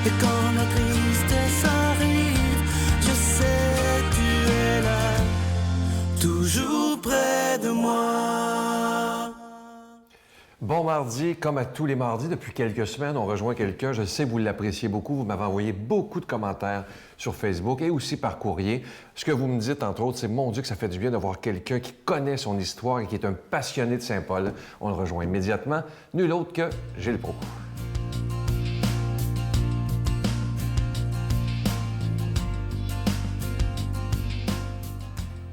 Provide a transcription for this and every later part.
Et quand la tristesse arrive, je sais tu es là, toujours près de moi. Bon mardi, comme à tous les mardis, depuis quelques semaines, on rejoint quelqu'un. Je sais que vous l'appréciez beaucoup. Vous m'avez envoyé beaucoup de commentaires sur Facebook et aussi par courrier. Ce que vous me dites, entre autres, c'est « Mon Dieu, que ça fait du bien de voir quelqu'un qui connaît son histoire et qui est un passionné de Saint-Paul. » On le rejoint immédiatement. Nul autre que Gilles Proulx.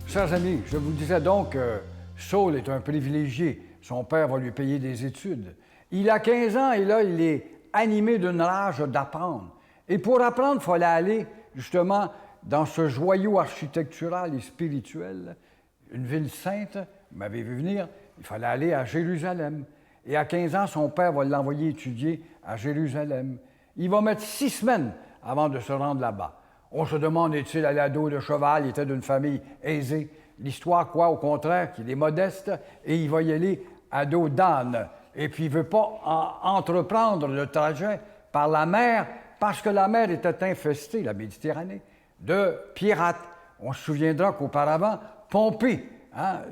Chers amis, je vous disais donc que Saul est un privilégié. Son père va lui payer des études. Il a 15 ans et là, il est animé d'une rage d'apprendre. Et pour apprendre, il fallait aller justement dans ce joyau architectural et spirituel, une ville sainte, vous m'avez vu venir, il fallait aller à Jérusalem. Et à 15 ans, son père va l'envoyer étudier à Jérusalem. Il va mettre 6 semaines avant de se rendre là-bas. On se demande, est-il allé à dos de cheval? Il était d'une famille aisée. L'histoire, quoi, au contraire, qu'il est modeste et il va y aller à dos d'âne. Et puis, il ne veut pas entreprendre le trajet par la mer parce que la mer était infestée, la Méditerranée, de pirates. On se souviendra qu'auparavant, Pompée,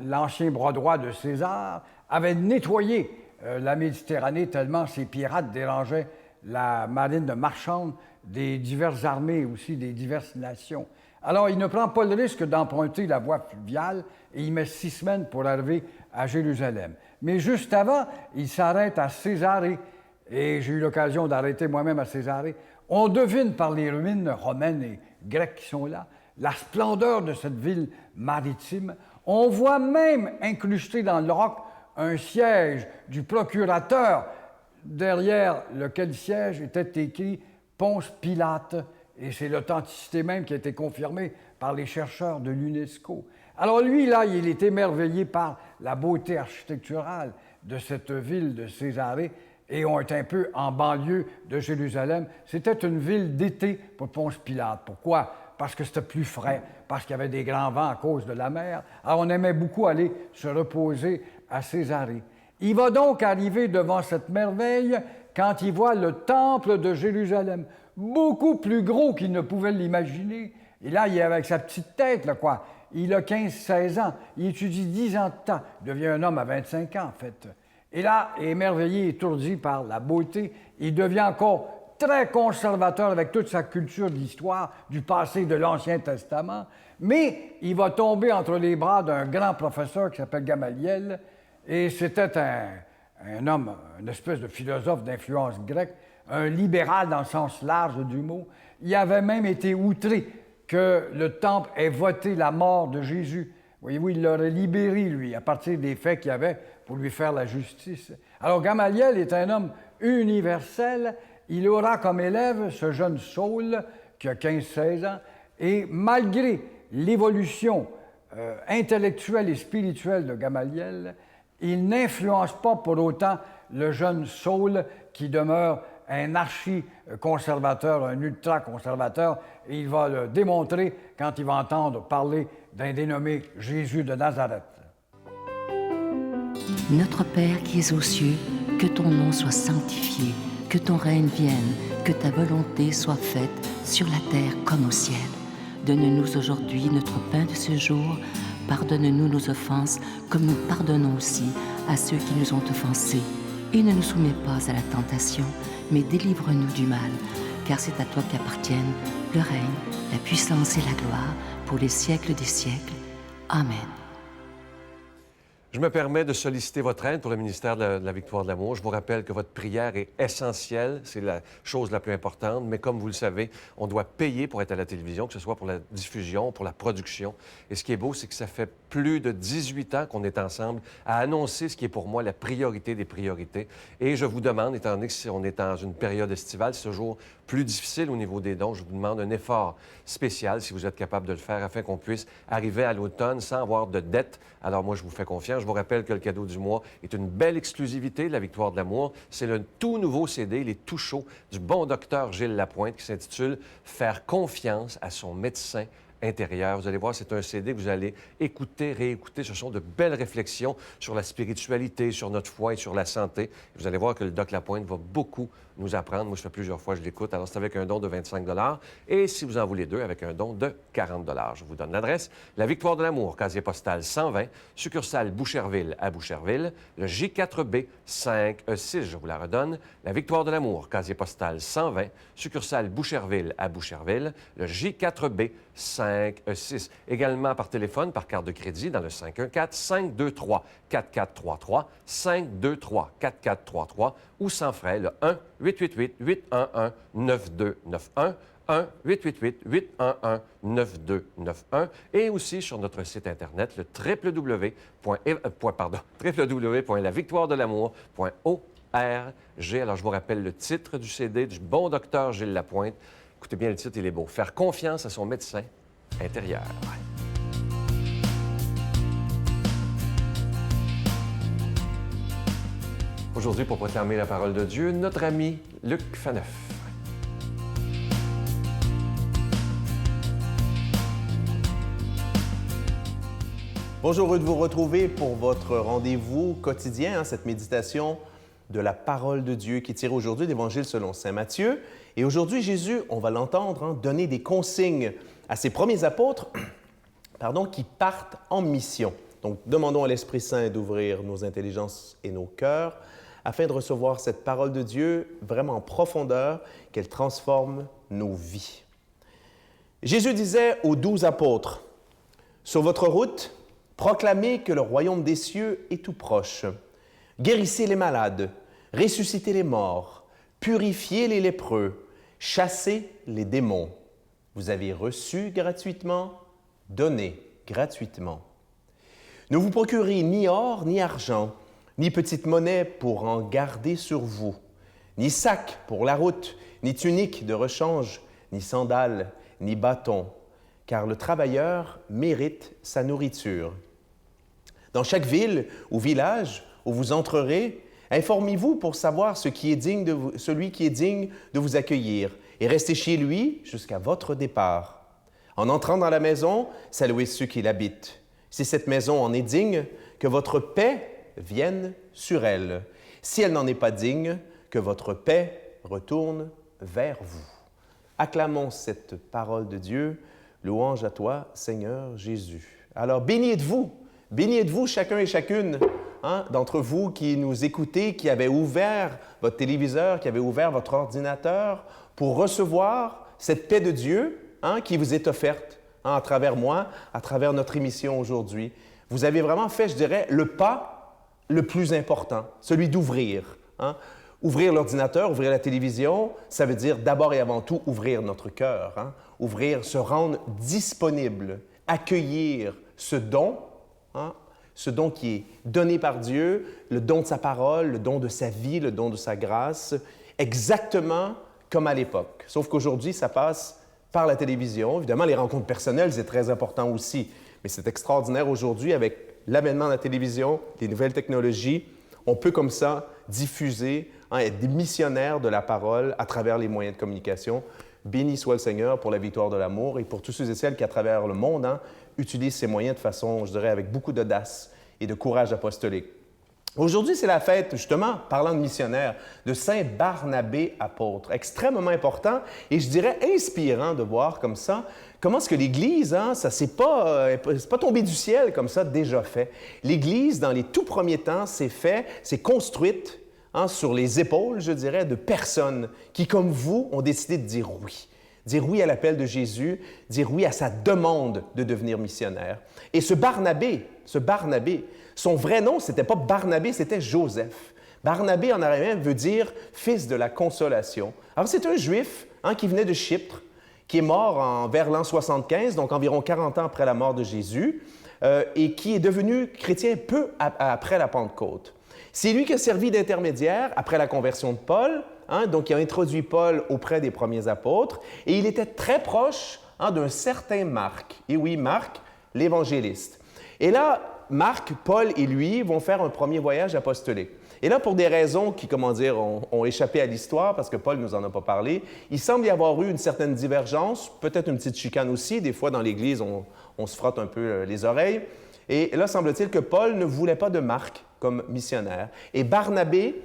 l'ancien bras droit de César, avait nettoyé la Méditerranée tellement ces pirates dérangeaient la marine marchande des diverses armées, aussi des diverses nations. Alors, il ne prend pas le risque d'emprunter la voie fluviale et il met 6 semaines pour arriver à Jérusalem. Mais juste avant, il s'arrête à Césarée, et j'ai eu l'occasion d'arrêter moi-même à Césarée. On devine par les ruines romaines et grecques qui sont là la splendeur de cette ville maritime. On voit même incrusté dans le roc un siège du procurateur, derrière lequel siège était écrit Ponce Pilate, et c'est l'authenticité même qui a été confirmée par les chercheurs de l'UNESCO. Alors lui, là, il est émerveillé par la beauté architecturale de cette ville de Césarée, et on est un peu en banlieue de Jérusalem. C'était une ville d'été pour Ponce Pilate. Pourquoi? Parce que c'était plus frais, parce qu'il y avait des grands vents à cause de la mer. Alors on aimait beaucoup aller se reposer à Césarée. Il va donc arriver devant cette merveille quand il voit le temple de Jérusalem, beaucoup plus gros qu'il ne pouvait l'imaginer. Et là, il est avec sa petite tête, là, quoi. Il a 15-16 ans, il étudie 10 ans de temps, il devient un homme à 25 ans, en fait. Et là, émerveillé, étourdi par la beauté, il devient encore très conservateur avec toute sa culture d'histoire du passé de l'Ancien Testament, mais il va tomber entre les bras d'un grand professeur qui s'appelle Gamaliel, et c'était un homme, une espèce de philosophe d'influence grecque, un libéral dans le sens large du mot. Il avait même été outré que le temple ait voté la mort de Jésus. Voyez-vous, il l'aurait libéré, lui, à partir des faits qu'il y avait pour lui faire la justice. Alors, Gamaliel est un homme universel. Il aura comme élève ce jeune Saul, qui a 15-16 ans, et malgré l'évolution intellectuelle et spirituelle de Gamaliel, il n'influence pas pour autant le jeune Saul qui demeure un archi-conservateur, un ultra-conservateur, et il va le démontrer quand il va entendre parler d'un dénommé Jésus de Nazareth. Notre Père qui es aux cieux, que ton nom soit sanctifié, que ton règne vienne, que ta volonté soit faite sur la terre comme au ciel. Donne-nous aujourd'hui notre pain de ce jour. Pardonne-nous nos offenses, comme nous pardonnons aussi à ceux qui nous ont offensés. Et ne nous soumets pas à la tentation, mais délivre-nous du mal, car c'est à toi qu'appartiennent le règne, la puissance et la gloire, pour les siècles des siècles. Amen. Je me permets de solliciter votre aide pour le ministère de la Victoire de l'Amour. Je vous rappelle que votre prière est essentielle, c'est la chose la plus importante, mais comme vous le savez, on doit payer pour être à la télévision, que ce soit pour la diffusion, pour la production. Et ce qui est beau, c'est que ça fait plus de 18 ans qu'on est ensemble à annoncer ce qui est pour moi la priorité des priorités. Et je vous demande, étant donné qu'on est dans une période estivale, c'est toujours plus difficile au niveau des dons, je vous demande un effort spécial, si vous êtes capable de le faire, afin qu'on puisse arriver à l'automne sans avoir de dette. Alors moi, je vous fais confiance. Je vous rappelle que le cadeau du mois est une belle exclusivité de la Victoire de l'Amour. C'est le tout nouveau CD, il est tout chaud, du bon docteur Gilles Lapointe, qui s'intitule « Faire confiance à son médecin intérieure. Vous allez voir, c'est un CD que vous allez écouter, réécouter. Ce sont de belles réflexions sur la spiritualité, sur notre foi et sur la santé. Vous allez voir que le Doc Lapointe va beaucoup nous apprendre. Moi, je fais plusieurs fois, je l'écoute. Alors, c'est avec un don de 25 $ et si vous en voulez deux, avec un don de 40 $. Je vous donne l'adresse. La Victoire de l'Amour, casier postal 120, succursale Boucherville à Boucherville, le J4B 5E6, je vous la redonne. La Victoire de l'Amour, casier postal 120, succursale Boucherville à Boucherville, le J4B 5E6. Également par téléphone, par carte de crédit dans le 514-523-4433, 523-4433 ou sans frais, le 1-888-811-9291, 1-888-811-9291 et aussi sur notre site Internet, le www.lavictoiredelamour.org. Alors, je vous rappelle le titre du CD du bon docteur Gilles Lapointe. Écoutez bien le titre, il est beau. Faire confiance à son médecin intérieur. Aujourd'hui, pour proclamer la parole de Dieu, notre ami Luc Faneuf. Bonjour, heureux de vous retrouver pour votre rendez-vous quotidien, cette méditation de la parole de Dieu qui est tirée aujourd'hui de l'Évangile selon saint Matthieu. Et aujourd'hui, Jésus, on va l'entendre, donner des consignes à ses premiers apôtres qui partent en mission. Donc, demandons à l'Esprit Saint d'ouvrir nos intelligences et nos cœurs afin de recevoir cette parole de Dieu vraiment en profondeur, qu'elle transforme nos vies. Jésus disait aux 12 apôtres, « Sur votre route, proclamez que le royaume des cieux est tout proche. Guérissez les malades, ressuscitez les morts, purifiez les lépreux, chassez les démons. Vous avez reçu gratuitement, donnez gratuitement. Ne vous procurez ni or, ni argent, ni petite monnaie pour en garder sur vous, ni sac pour la route, ni tunique de rechange, ni sandales, ni bâton, car le travailleur mérite sa nourriture. Dans chaque ville ou village où vous entrerez, informez-vous pour savoir celui qui est digne de vous accueillir, et restez chez lui jusqu'à votre départ. En entrant dans la maison, saluez ceux qui l'habitent. Si cette maison en est digne, que votre paix vienne sur elle. Si elle n'en est pas digne, que votre paix retourne vers vous. Acclamons cette parole de Dieu. Louange à toi, Seigneur Jésus. Alors, béni êtes-vous chacun et chacune d'entre vous qui nous écoutez, qui avez ouvert votre téléviseur, qui avez ouvert votre ordinateur pour recevoir cette paix de Dieu qui vous est offerte à travers moi, à travers notre émission aujourd'hui. Vous avez vraiment fait, je dirais, le pas le plus important, celui d'ouvrir. Ouvrir l'ordinateur, ouvrir la télévision, ça veut dire d'abord et avant tout ouvrir notre cœur, ouvrir, se rendre disponible, accueillir ce don qui est donné par Dieu, le don de sa parole, le don de sa vie, le don de sa grâce, exactement comme à l'époque. Sauf qu'aujourd'hui, ça passe par la télévision. Évidemment, les rencontres personnelles, c'est très important aussi, mais c'est extraordinaire aujourd'hui avec l'avènement de la télévision, des nouvelles technologies. On peut comme ça diffuser, être des missionnaires de la parole à travers les moyens de communication. Béni soit le Seigneur pour la victoire de l'amour et pour tous ceux et celles qui, à travers le monde, utilisent ces moyens de façon, je dirais, avec beaucoup d'audace et de courage apostolique. Aujourd'hui, c'est la fête, justement, parlant de missionnaires, de Saint Barnabé apôtre. Extrêmement important et, je dirais, inspirant de voir comme ça comment est-ce que l'Église, c'est pas tombé du ciel comme ça, déjà fait. L'Église, dans les tout premiers temps, c'est construite sur les épaules, je dirais, de personnes qui, comme vous, ont décidé de dire oui. Dire oui à l'appel de Jésus, dire oui à sa demande de devenir missionnaire. Et ce Barnabé, son vrai nom, c'était pas Barnabé, c'était Joseph. Barnabé, en araméen, veut dire « fils de la consolation ». Alors, c'est un Juif qui venait de Chypre, qui est mort vers l'an 75, donc environ 40 ans après la mort de Jésus, et qui est devenu chrétien peu après la Pentecôte. C'est lui qui a servi d'intermédiaire après la conversion de Paul, donc il a introduit Paul auprès des premiers apôtres, et il était très proche d'un certain Marc. Et oui, Marc, l'évangéliste. Et là, Marc, Paul et lui vont faire un premier voyage apostolique. Et là, pour des raisons qui, ont échappé à l'histoire, parce que Paul ne nous en a pas parlé, il semble y avoir eu une certaine divergence, peut-être une petite chicane aussi. Des fois, dans l'Église, on se frotte un peu les oreilles. Et là, semble-t-il que Paul ne voulait pas de Marc comme missionnaire. Et Barnabé,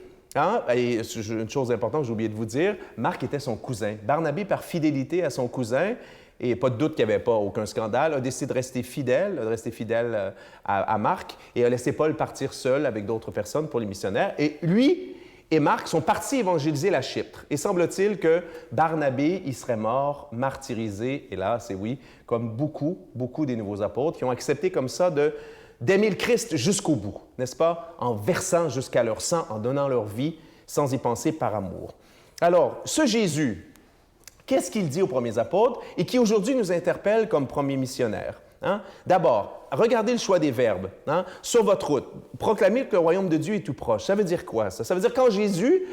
et une chose importante que j'ai oublié de vous dire, Marc était son cousin. Barnabé, par fidélité à son cousin, et pas de doute qu'il n'y avait pas aucun scandale, a décidé de rester fidèle, à Marc, et a laissé Paul partir seul avec d'autres personnes pour les missionnaires. Et lui et Marc sont partis évangéliser la Chypre. Et semble-t-il que Barnabé, il serait mort, martyrisé, et là, c'est oui, comme beaucoup des nouveaux apôtres qui ont accepté comme ça d'aimer le Christ jusqu'au bout, n'est-ce pas? En versant jusqu'à leur sang, en donnant leur vie, sans y penser par amour. Alors, ce Jésus, qu'est-ce qu'il dit aux premiers apôtres et qui aujourd'hui nous interpelle comme premiers missionnaires? D'abord, regardez le choix des verbes. Sur votre route, proclamez que le royaume de Dieu est tout proche. Ça veut dire quoi, ça? Ça veut dire quand Jésus,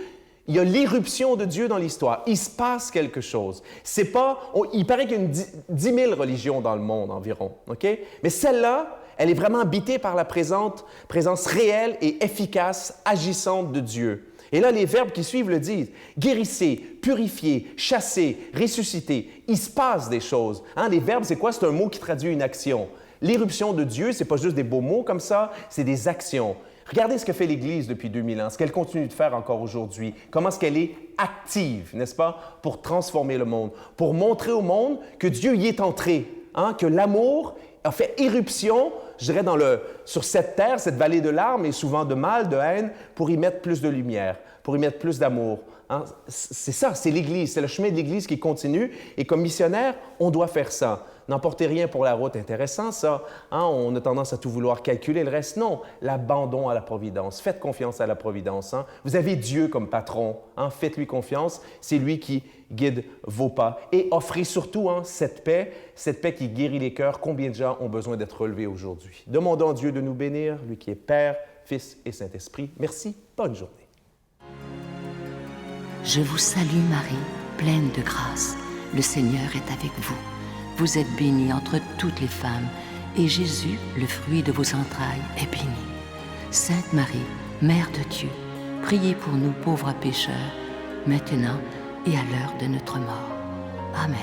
il y a l'irruption de Dieu dans l'histoire. Il se passe quelque chose. C'est pas... il paraît qu'il y a 10 000 religions dans le monde environ, OK? Mais celle-là, elle est vraiment habitée par la présence réelle et efficace, agissante de Dieu. Et là, les verbes qui suivent le disent. Guérissez, purifiez, chassez, ressuscitez. Il se passe des choses. Les verbes, c'est quoi? C'est un mot qui traduit une action. L'irruption de Dieu, ce n'est pas juste des beaux mots comme ça, c'est des actions. Regardez ce que fait l'Église depuis 2000 ans, ce qu'elle continue de faire encore aujourd'hui, comment est-ce qu'elle est active, n'est-ce pas, pour transformer le monde, pour montrer au monde que Dieu y est entré, que l'amour a fait éruption, je dirais, sur cette terre, cette vallée de larmes et souvent de mal, de haine, pour y mettre plus de lumière, pour y mettre plus d'amour. C'est ça, c'est l'Église, c'est le chemin de l'Église qui continue. Et comme missionnaire, on doit faire ça. N'emportez rien pour la route, intéressant ça. On a tendance à tout vouloir calculer, le reste, non. L'abandon à la providence. Faites confiance à la providence. Vous avez Dieu comme patron. Faites-lui confiance. C'est lui qui guide vos pas. Et offrez surtout cette paix qui guérit les cœurs. Combien de gens ont besoin d'être relevés aujourd'hui? Demandons à Dieu de nous bénir, lui qui est Père, Fils et Saint-Esprit. Merci. Bonne journée. Je vous salue Marie, pleine de grâce. Le Seigneur est avec vous. Vous êtes bénie entre toutes les femmes, et Jésus, le fruit de vos entrailles, est béni. Sainte Marie, Mère de Dieu, priez pour nous pauvres pécheurs, maintenant et à l'heure de notre mort. Amen.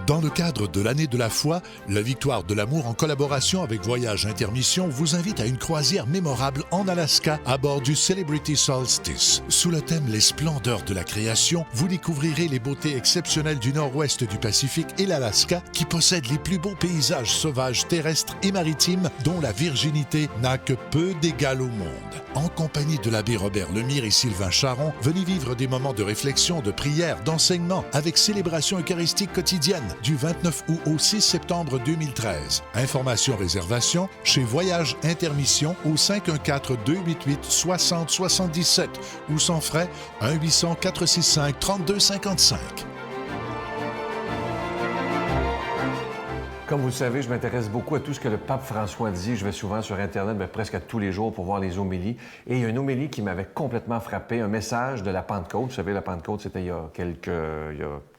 Dans le cadre de l'année de la foi, la Victoire de l'amour, en collaboration avec Voyage Intermission, vous invite à une croisière mémorable en Alaska à bord du Celebrity Solstice. Sous le thème « Les splendeurs de la création », vous découvrirez les beautés exceptionnelles du nord-ouest du Pacifique et l'Alaska, qui possède les plus beaux paysages sauvages terrestres et maritimes dont la virginité n'a que peu d'égal au monde. En compagnie de l'abbé Robert Lemire et Sylvain Charon, venez vivre des moments de réflexion, de prière, d'enseignement, avec célébration eucharistique quotidienne du 29 août au 6 septembre 2013. Informations, réservations chez Voyage Intermission au 514-288-6077 ou sans frais 1-800-465-3255. Comme vous le savez, je m'intéresse beaucoup à tout ce que le pape François dit. Je vais souvent sur Internet, presque à tous les jours pour voir les homélies. Et il y a une homélie qui m'avait complètement frappé, un message de la Pentecôte. Vous savez, la Pentecôte, c'était il y a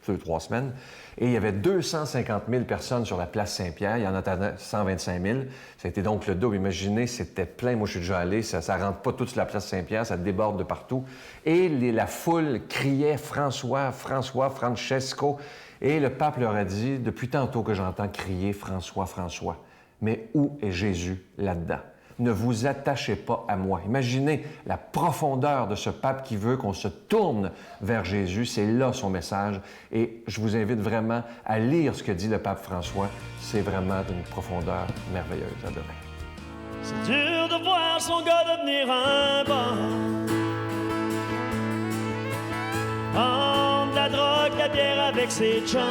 2-3 semaines. Et il y avait 250 000 personnes sur la place Saint-Pierre. Il y en attendait 125 000. Ça a été donc le double. Imaginez, c'était plein. Moi, je suis déjà allé. Ça ne rentre pas tout sur la place Saint-Pierre. Ça déborde de partout. Et la foule criait « François, François, Francesco ». Et le pape leur a dit, depuis tantôt que j'entends crier « François, François », mais où est Jésus là-dedans? Ne vous attachez pas à moi. Imaginez la profondeur de ce pape qui veut qu'on se tourne vers Jésus. C'est là son message. Et je vous invite vraiment à lire ce que dit le pape François. C'est vraiment d'une profondeur merveilleuse. À demain. C'est dur de voir son gars devenir un bon. Prendre la drogue, la bière avec ses chums.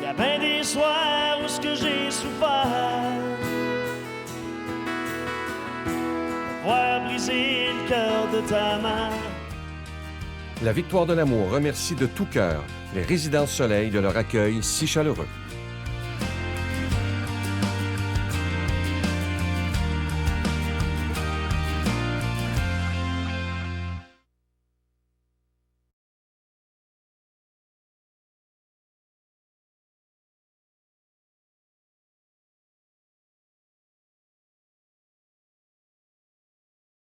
Y a bien des soirs où ce que j'ai souffert, voir briser le cœur de ta mère. La Victoire de l'amour remercie de tout cœur les Résidences Soleil de leur accueil si chaleureux.